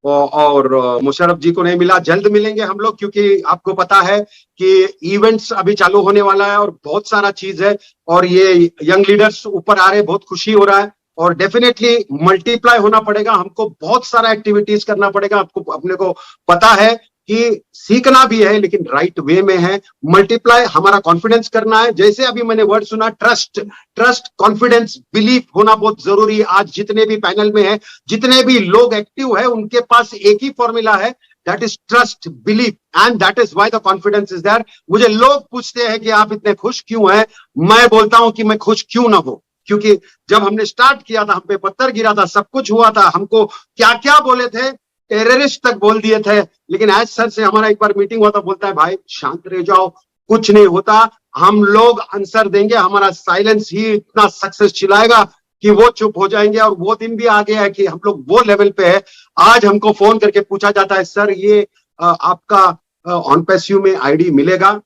और मुशर्रफ जी को नहीं मिला। जल्द मिलेंगे हम लोग, क्योंकि आपको पता है कि इवेंट्स अभी चालू होने वाला है और बहुत सारा चीज है, और ये यंग लीडर्स ऊपर आ रहे हैं, बहुत खुशी हो रहा है। और डेफिनेटली मल्टीप्लाई होना पड़ेगा हमको, बहुत सारा एक्टिविटीज करना पड़ेगा। आपको अपने को पता है कि सीखना भी है, लेकिन राइट वे में है। मल्टीप्लाई हमारा कॉन्फिडेंस करना है। जैसे अभी मैंने वर्ड सुना, ट्रस्ट, ट्रस्ट, कॉन्फिडेंस, बिलीफ होना बहुत जरूरी है। आज जितने भी पैनल में है, जितने भी लोग एक्टिव है, उनके पास एक ही फॉर्मूला है, that is trust, belief, and that is why the confidence is there. मुझे लोग पूछते हैं कि आप इतने खुश क्यों हैं, मैं बोलता हूं कि मैं खुश क्यों ना हो, क्योंकि जब हमने स्टार्ट किया था, हम पे पत्थर गिरा था, सब कुछ हुआ था, हमको क्या क्या बोले थे, टेररिस्ट तक बोल दिए थे, लेकिन आज सर से हमारा एक बार मीटिंग हुआ था, बोलता है भाई शांत रह जाओ, कुछ नहीं होता, हम लोग आंसर देंगे, हमारा साइलेंस ही इतना सक्सेस चिलाएगा कि वो चुप हो जाएंगे। और वो दिन भी आ गया है कि हम लोग वो लेवल पे है। आज हमको फोन करके पूछा जाता है, सर ये आपका ऑन पैस्यू में आईडी मिलेगा?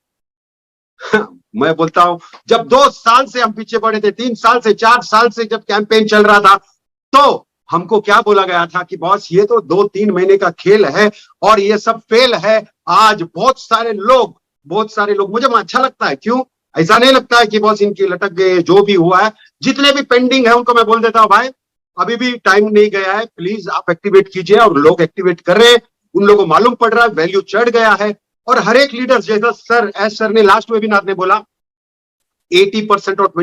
मैं बोलता हूं, जब 2 साल से हम पीछे पड़े थे, 3 साल से, 4 साल से जब कैंपेन चल रहा था, तो हमको क्या बोला गया था कि बॉस ये तो 2-3 महीने का खेल है और ये सब फेल है। आज बहुत सारे लोग मुझे अच्छा लगता है। क्यों ऐसा नहीं लगता है कि बॉस इनकी लटक गए, जो भी हुआ है, जितने भी पेंडिंग है उनको मैं बोल देता हूं, भाई अभी भी टाइम नहीं गया है, प्लीज आप एक्टिवेट कीजिए। और लोग एक्टिवेट कर रहे हैं, उन लोगों को मालूम पड़ रहा है, वैल्यू चढ़ गया है। और हर एक लीडर, जैसा सर ने लास्ट वेबिनार में बोला, 80% और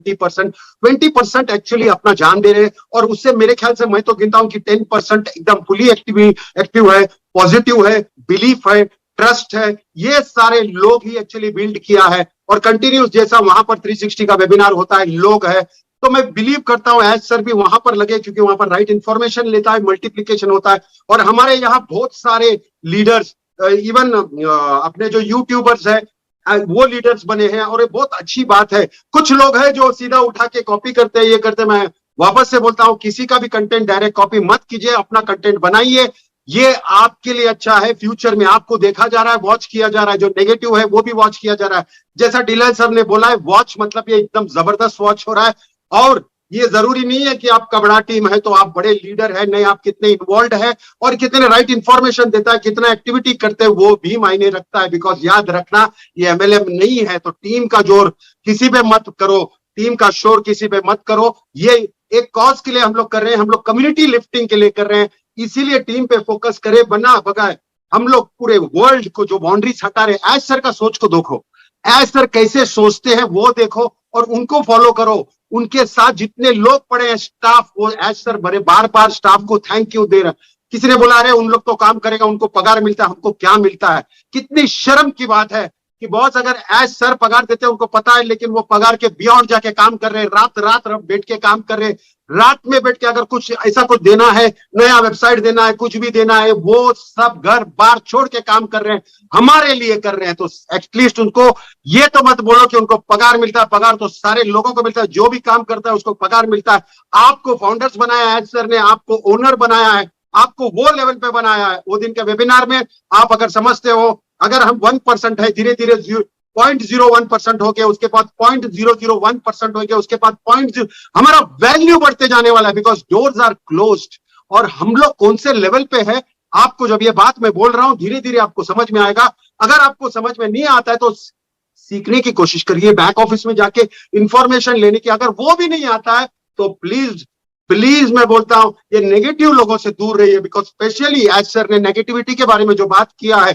20% एक्चुअली अपना जान दे रहे, और उससे मेरे ख्याल से मैं तो गिनता हूं कि 10% एकदम फुली एक्टिव है, पॉजिटिव है, बिलीफ है, ट्रस्ट है। ये सारे लोग ही एक्चुअली बिल्ड किया है। और कंटिन्यूस जैसा वहां पर 360 का वेबिनार होता है, लोग है, तो मैं बिलीव करता हूं एज सर भी वहां पर लगे, क्योंकि वहां पर राइट इंफॉर्मेशन लेता है, मल्टीप्लीकेशन होता है। और हमारे यहाँ बहुत सारे लीडर्स, इवन अपने जो यूट्यूबर्स है, वो लीडर्स बने हैं, और ये बहुत अच्छी बात है। कुछ लोग हैं जो सीधा उठा के कॉपी करते हैं, ये करते हैं। मैं वापस से बोलता हूं, किसी का भी कंटेंट डायरेक्ट कॉपी मत कीजिए, अपना कंटेंट बनाइए, ये आपके लिए अच्छा है। फ्यूचर में आपको देखा जा रहा है, वॉच किया जा रहा है, जो नेगेटिव है वो भी वॉच किया जा रहा है। जैसा डिलान सर ने बोला है, वॉच मतलब ये एकदम जबरदस्त वॉच हो रहा है। और ये जरूरी नहीं है कि आपका बड़ा टीम है तो आप बड़े लीडर है, नहीं, आप कितने इन्वॉल्व है और कितने राइट इंफॉर्मेशन देता है, कितना एक्टिविटी करते हैं, वो भी मायने रखता है। बिकॉज याद रखना, ये एमएलएम नहीं है, तो टीम का जोर किसी पे मत करो, टीम का शोर किसी पे मत करो। ये एक कॉज के लिए हम लोग कर रहे हैं, हम लोग कम्युनिटी लिफ्टिंग के लिए कर रहे हैं, इसीलिए टीम पे फोकस करे। बना बगाए हम लोग पूरे वर्ल्ड को जो बाउंड्रीज हटा रहे, एज सर का सोच को देखो, एज सर कैसे सोचते हैं वो देखो और उनको फॉलो करो। उनके साथ जितने लोग पड़े हैं, स्टाफ, वो एज सर बड़े बार बार स्टाफ को थैंक यू दे रहे। किसी ने बोला, अरे उन लोग तो काम करेगा, उनको पगार मिलता है, हमको क्या मिलता है? कितनी शर्म की बात है कि बॉस अगर एज सर पगार देते हैं, उनको पता है, लेकिन वो पगार के बियॉन्ड जाके काम कर रहे हैं, रात रात बैठ के काम कर रहे हैं। रात में बैठ के अगर कुछ ऐसा कुछ देना है, नया वेबसाइट देना है, कुछ भी देना है, वो सब घर बार छोड़ के काम कर रहे हैं, हमारे लिए कर रहे हैं। तो एटलीस्ट उनको ये तो मत बोलो कि उनको पगार मिलता है। पगार तो सारे लोगों को मिलता है, जो भी काम करता है उसको पगार मिलता है। आपको फाउंडर्स बनाया है सर ने, आपको ओनर बनाया है, आपको वो लेवल पे बनाया है। वो दिन के वेबिनार में आप अगर समझते हो, अगर हम 1% है, धीरे धीरे 0.01% हो गया, उसके बाद 0.001% हो गया, उसके बाद 0.0, हमारा वैल्यू बढ़ते जाने वाला है, बिकॉज डोर्स आर क्लोज्ड। और हम लोग कौन से लेवल पे है, आपको जब ये बात मैं बोल रहा हूं, धीरे धीरे आपको समझ में आएगा। अगर आपको समझ में नहीं आता है तो सीखने की कोशिश करिए, बैक ऑफिस में जाके इंफॉर्मेशन लेने की। अगर वो भी नहीं आता है तो प्लीज प्लीज मैं बोलता हूं, ये नेगेटिव लोगों से दूर रहिए। बिकॉज स्पेशली एज सर ने नेगेटिविटी के बारे में जो बात किया है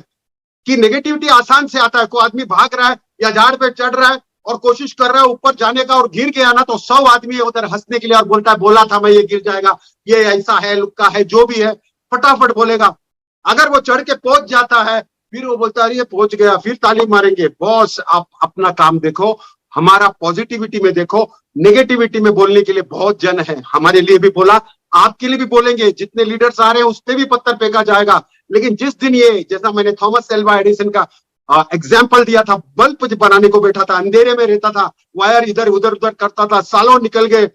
कि नेगेटिविटी आसान से आता है। कोई आदमी भाग रहा है या झाड़ पे चढ़ रहा है और कोशिश कर रहा है ऊपर जाने का और गिर गया ना, तो 100 आदमी है उधर हंसने के लिए और बोलता है, बोला था मैं ये गिर जाएगा, ये ऐसा है, लुक्का है, जो भी है, फटाफट बोलेगा। अगर वो चढ़ के पहुंच जाता है, फिर वो बोलता है ये पहुंच गया, फिर ताली मारेंगे। बॉस आप अपना काम देखो, हमारा पॉजिटिविटी में देखो, नेगेटिविटी में बोलने के लिए बहुत जन है। हमारे लिए भी बोला, आपके लिए भी बोलेंगे, जितने लीडर्स आ रहे हैं उस पर भी पत्थर फेंका जाएगा। लेकिन जिस दिन ये, जैसा मैंने थॉमस एल्वा एडिसन का एग्जाम्पल दिया था, बल्ब बनाने को बैठा था, अंधेरे में रहता था, वायर इधर उधर उधर करता था, सालों निकल गए,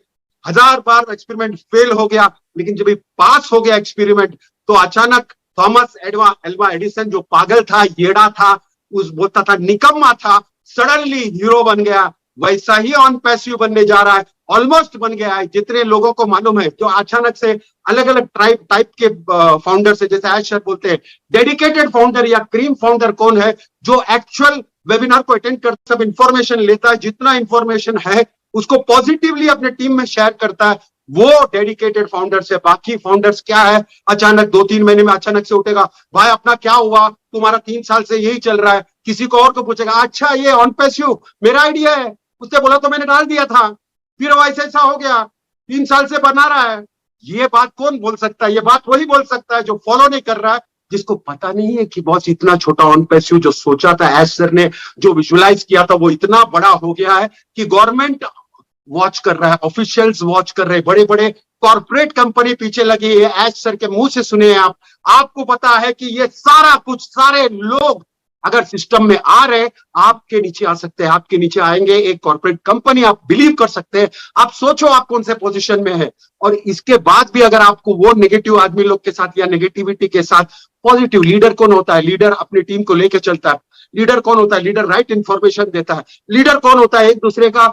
1000 बार एक्सपेरिमेंट फेल हो गया, लेकिन जब पास हो गया एक्सपेरिमेंट, तो अचानक थॉमस एल्वा एडिसन, जो पागल था, येड़ा था, उस बोलता था निकम्मा था, सडनली हीरो बन गया। वैसा ही ऑन पैसिव बनने जा रहा है, ऑलमोस्ट बन गया है। जितने लोगों को मालूम है, जो अचानक से अलग अलग टाइप के फाउंडर से, जैसे आज सर बोलते हैं डेडिकेटेड फाउंडर या क्रीम फाउंडर कौन है, जो एक्चुअल वेबिनार को अटेंड कर सब इंफॉर्मेशन लेता है, जितना इंफॉर्मेशन है उसको पॉजिटिवली अपने टीम में शेयर करता है, वो डेडिकेटेड फाउंडर्स है। बाकी फाउंडर्स क्या है, अचानक 2-3 महीने में अचानक से उठेगा, भाई अपना क्या हुआ, तुम्हारा 3 साल से यही चल रहा है, किसी को और को पूछेगा, अच्छा ये ऑन पैसिव मेरा आइडिया है, उसने बोला तो मैंने डाल दिया था, फिर वैसे ऐसा हो गया, 3 साल से बना रहा है। ये बात कौन बोल सकता है? ये बात वही बोल सकता है जो फॉलो नहीं कर रहा है, जिसको पता नहीं है कि बॉस इतना छोटा ऑन पैसिव जो सोचा था एज सर ने, जो विजुअलाइज किया था, वो इतना बड़ा हो गया है कि गवर्नमेंट वॉच कर रहा है, ऑफिशियल्स वॉच कर रहे हैं, बड़े बड़े कॉर्पोरेट कंपनी पीछे लगी है। एज सर के मुंह से सुने आप, आपको पता है कि ये सारा कुछ, सारे लोग अगर सिस्टम में आ रहे, आपके नीचे आ सकते हैं, आपके नीचे आएंगे एक कॉर्पोरेट कंपनी, आप बिलीव कर सकते हैं। आप सोचो आप कौन से पोजीशन में है, और इसके बाद भी अगर आपको वो नेगेटिव आदमी लोग के साथ या नेगेटिविटी के साथ पॉजिटिव, लीडर कौन होता है? लीडर अपनी टीम को लेकर चलता है। लीडर कौन होता है? लीडर राइट इंफॉर्मेशन देता है। लीडर कौन होता है? एक दूसरे का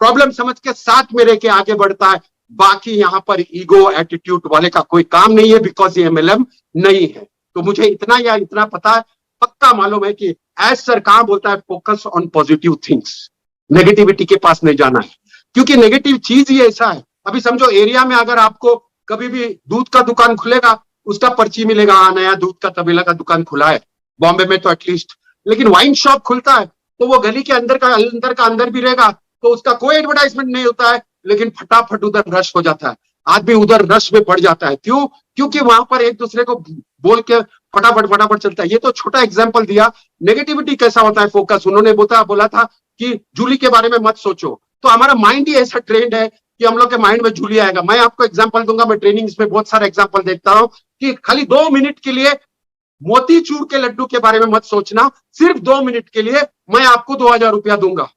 प्रॉब्लम समझ के साथ में रह के आगे बढ़ता है। बाकी यहां पर ईगो एटीट्यूड वाले का कोई काम नहीं है, बिकॉज ये एमएलएम नहीं है। तो मुझे इतना या इतना पता है, पक्का मालूम है कि एज सर कहां बोलता है, focus on positive things, negativity के पास नहीं जाना है, क्योंकि नेगेटिव चीज ही ऐसा है। अभी समझो एरिया में अगर आपको कभी भी दूध का दुकान खुलेगा, उसका पर्ची मिलेगा, हाँ नया दूध का तबेला का दुकान खुला है, बॉम्बे में तो एटलीस्ट। लेकिन वाइन शॉप खुलता है तो वो गली के अंदर का अंदर भी रहेगा, तो उसका कोई एडवर्टाइजमेंट नहीं होता है, लेकिन फटाफट उधर रश हो जाता है, आदमी उधर रश में पड़ जाता है। क्यों? क्योंकि वहां पर एक दूसरे को बोल के फटाफट फटाफट चलता है। ये तो छोटा एग्जांपल दिया। नेगेटिविटी कैसा होता है? फोकस, उन्होंने बोला था कि जूली के बारे में मत सोचो। तो हमारा माइंड ही ऐसा ट्रेंड है कि हम लोग के माइंड में जूली आएगा। मैं आपको एग्जांपल दूंगा, मैं ट्रेनिंग्स में बहुत सारे एग्जांपल देखता हूं कि खाली 2 मिनट के लिए मोतीचूर के लड्डू के बारे में मत सोचना, सिर्फ 2 मिनट के लिए मैं आपको 2000 रुपया दूंगा।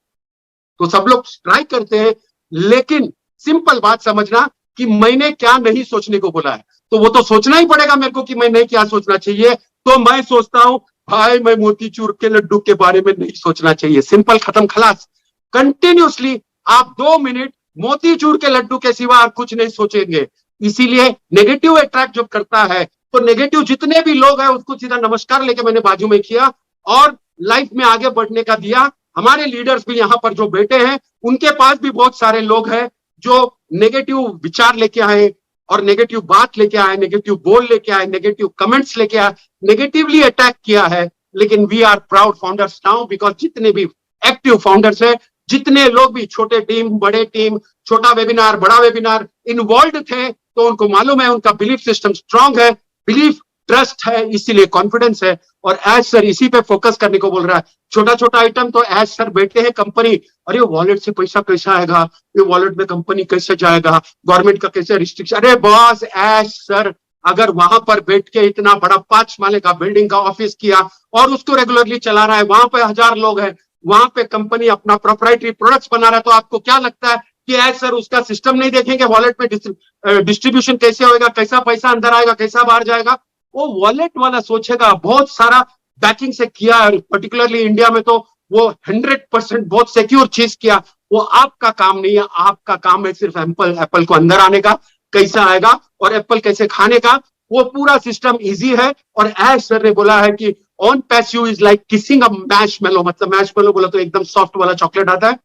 तो सब लोग ट्राई करते हैं, लेकिन सिंपल बात समझना कि मैंने क्या नहीं सोचने को बोला है, तो वो तो सोचना ही पड़ेगा मेरे को कि मैंने क्या सोचना चाहिए। तो मैं सोचता हूं भाई मैं मोतीचूर के लड्डू के बारे में नहीं सोचना चाहिए। सिंपल, खत्म, खलास। कंटिन्यूसली आप 2 मिनट मोतीचूर के लड्डू के सिवा और कुछ नहीं सोचेंगे। इसीलिए नेगेटिव अट्रैक्ट जो करता है, तो नेगेटिव जितने भी लोग हैं उसको सीधा नमस्कार लेके मैंने बाजू में किया और लाइफ में आगे बढ़ने का दिया। हमारे लीडर्स भी यहाँ पर जो बैठे हैं, उनके पास भी बहुत सारे लोग हैं जो नेगेटिव विचार लेके आए और नेगेटिव बात लेके आए, नेगेटिव बोल लेके आए, नेगेटिव कमेंट्स लेके आए, नेगेटिवली अटैक किया है। लेकिन we are proud founders now, because जितने भी एक्टिव फाउंडर्स हैं, जितने लोग भी छोटे टीम, बड़े टीम, छोटा वेबिनार, बड़ा वेबिनार इन्वॉल्व थे, तो उनको मालूम है, उनका बिलीफ सिस्टम स्ट्रांग है, बिलीफ ट्रस्ट है, इसीलिए कॉन्फिडेंस है। और एज सर इसी पे फोकस करने को बोल रहा है। छोटा छोटा आइटम तो एज सर बैठे हैं कंपनी, अरे वॉलेट से पैसा कैसा आएगा, ये वॉलेट में कंपनी कैसे जाएगा, गवर्नमेंट का कैसे रिस्ट्रिक्शन। अरे बॉस, एज सर अगर वहां पर बैठ के इतना बड़ा 5 माले का बिल्डिंग का ऑफिस किया और उसको रेगुलरली चला रहा है, वहां पे 1000 लोग हैं, वहां पे कंपनी अपना प्रोप्राइटरी प्रोडक्ट्स बना रहा है, तो आपको क्या लगता है कि एज सर उसका सिस्टम नहीं देखेंगे? वॉलेट में डिस्ट्रीब्यूशन कैसे होगा, कैसा पैसा अंदर आएगा, कैसा बाहर जाएगा, वो वॉलेट वाला सोचेगा। बहुत सारा बैकिंग से किया, पर्टिकुलरली इंडिया में तो वो 100% बहुत सिक्योर चीज किया। वो आपका काम नहीं है, आपका काम है सिर्फ एप्पल को अंदर आने का, कैसा आएगा और एप्पल कैसे खाने का, वो पूरा सिस्टम इजी है। और एज सर ने बोला है कि on passive is like kissing a marshmallow, मतलब मैशमेलो बोला तो एकदम सॉफ्ट वाला चॉकलेट आता है।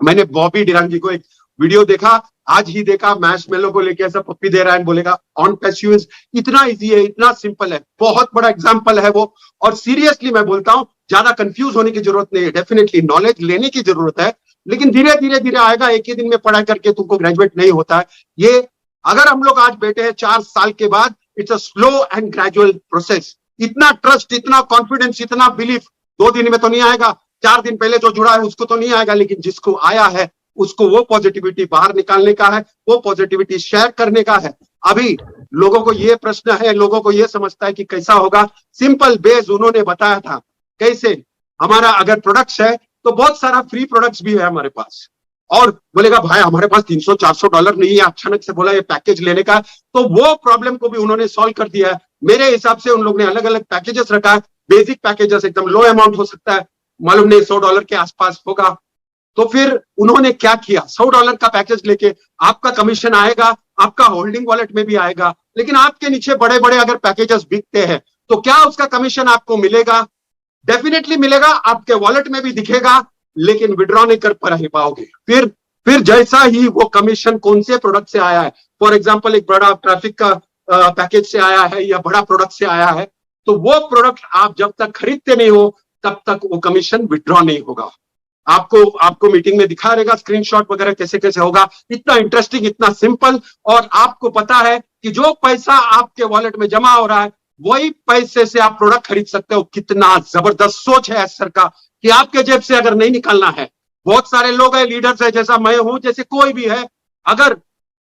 मैंने बॉबी डिरांग जी को एक वीडियो देखा, आज ही देखा, मैशमेलो को लेके ऐसा पप्पी दे रहा है, बोलेगा ऑन पैसिव इतना इजी है, इतना सिंपल है, बहुत बड़ा एग्जांपल है वो। और सीरियसली मैं बोलता हूं, ज्यादा कंफ्यूज होने की जरूरत नहीं है, डेफिनेटली नॉलेज लेने की जरूरत है, लेकिन धीरे धीरे धीरे आएगा। एक ही दिन में पढ़ाई करके तुमको ग्रेजुएट नहीं होता है। ये अगर हम लोग आज बैठे हैं 4 साल के बाद, it's a slow and gradual process. इतना ट्रस्ट, इतना कॉन्फिडेंस, इतना बिलीफ 2 दिन में तो नहीं आएगा, 4 दिन पहले जो जुड़ा है उसको तो नहीं आएगा, लेकिन जिसको आया है उसको वो पॉजिटिविटी बाहर निकालने का है, वो पॉजिटिविटी शेयर करने का है। अभी लोगों को ये प्रश्न है, लोगों को ये समझता है कि कैसा होगा। सिंपल बेस उन्होंने बताया था कैसे। हमारा अगर प्रोडक्ट्स है तो बहुत सारा फ्री प्रोडक्ट्स भी है हमारे पास, और बोलेगा भाई हमारे पास $300-400 नहीं है, अचानक से बोला ये पैकेज लेने का, तो वो प्रॉब्लम को भी उन्होंने सॉल्व कर दिया है। मेरे हिसाब से उन लोग ने अलग अलग पैकेजेस रखा है। बेसिक पैकेजेस एकदम लो अमाउंट हो सकता है, मालूम नहीं $100 के आसपास होगा, तो फिर उन्होंने क्या किया, $100 का पैकेज लेके आपका कमीशन आएगा, आपका होल्डिंग वॉलेट में भी आएगा, लेकिन आपके नीचे बड़े बड़े अगर पैकेजेस बिकते हैं तो क्या उसका कमीशन आपको मिलेगा? डेफिनेटली मिलेगा, आपके वॉलेट में भी दिखेगा, लेकिन विड्रॉ नहीं कर पाओगे। फिर जैसा ही वो कमीशन कौन से प्रोडक्ट से आया है, फॉर एग्जांपल एक बड़ा ट्रैफिक का पैकेज से आया है या बड़ा प्रोडक्ट से आया है, तो वो प्रोडक्ट आप जब तक खरीदते नहीं हो तब तक वो कमीशन विड्रॉ नहीं होगा। आपको मीटिंग में दिखा रहेगा स्क्रीनशॉट वगैरह कैसे कैसे होगा, इतना इंटरेस्टिंग, इतना सिंपल। और आपको पता है कि जो पैसा आपके वॉलेट में जमा हो रहा है वही पैसे से आप प्रोडक्ट खरीद सकते हो। कितना जबरदस्त सोच है सर का कि आपके जेब से अगर नहीं निकालना है, बहुत सारे लोग हैं, लीडर्स है, जैसा मैं हूं, जैसे कोई भी है, अगर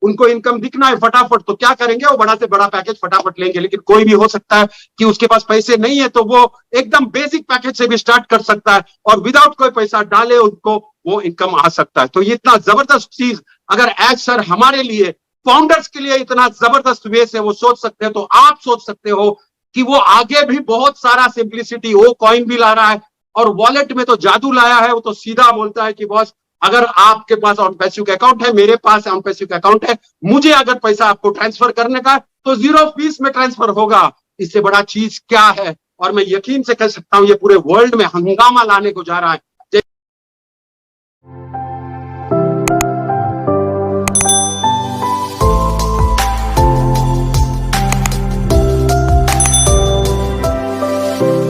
उनको इनकम दिखना है फटाफट तो क्या करेंगे, वो बड़ा से बड़ा पैकेज फटाफट लेंगे। लेकिन कोई भी हो सकता है कि उसके पास पैसे नहीं है तो वो एकदम बेसिक पैकेज से भी स्टार्ट कर सकता है और विदाउट कोई पैसा डाले उनको वो इनकम आ सकता है। तो ये इतना जबरदस्त चीज अगर एज सर हमारे लिए फाउंडर्स के लिए इतना जबरदस्त वे से वो सोच सकते हैं, तो आप सोच सकते हो कि वो आगे भी बहुत सारा सिंप्लिसिटी, वो कॉइन भी ला रहा है और वॉलेट में तो जादू लाया है। वो तो सीधा बोलता है कि बॉस अगर आपके पास ऑन पैसिव अकाउंट है, मेरे पास ऑन पैसिव अकाउंट है, मुझे अगर पैसा आपको ट्रांसफर करने का तो 0 फीस में ट्रांसफर होगा। इससे बड़ा चीज क्या है? और मैं यकीन से कह सकता हूं ये पूरे वर्ल्ड में हंगामा लाने को जा रहा है।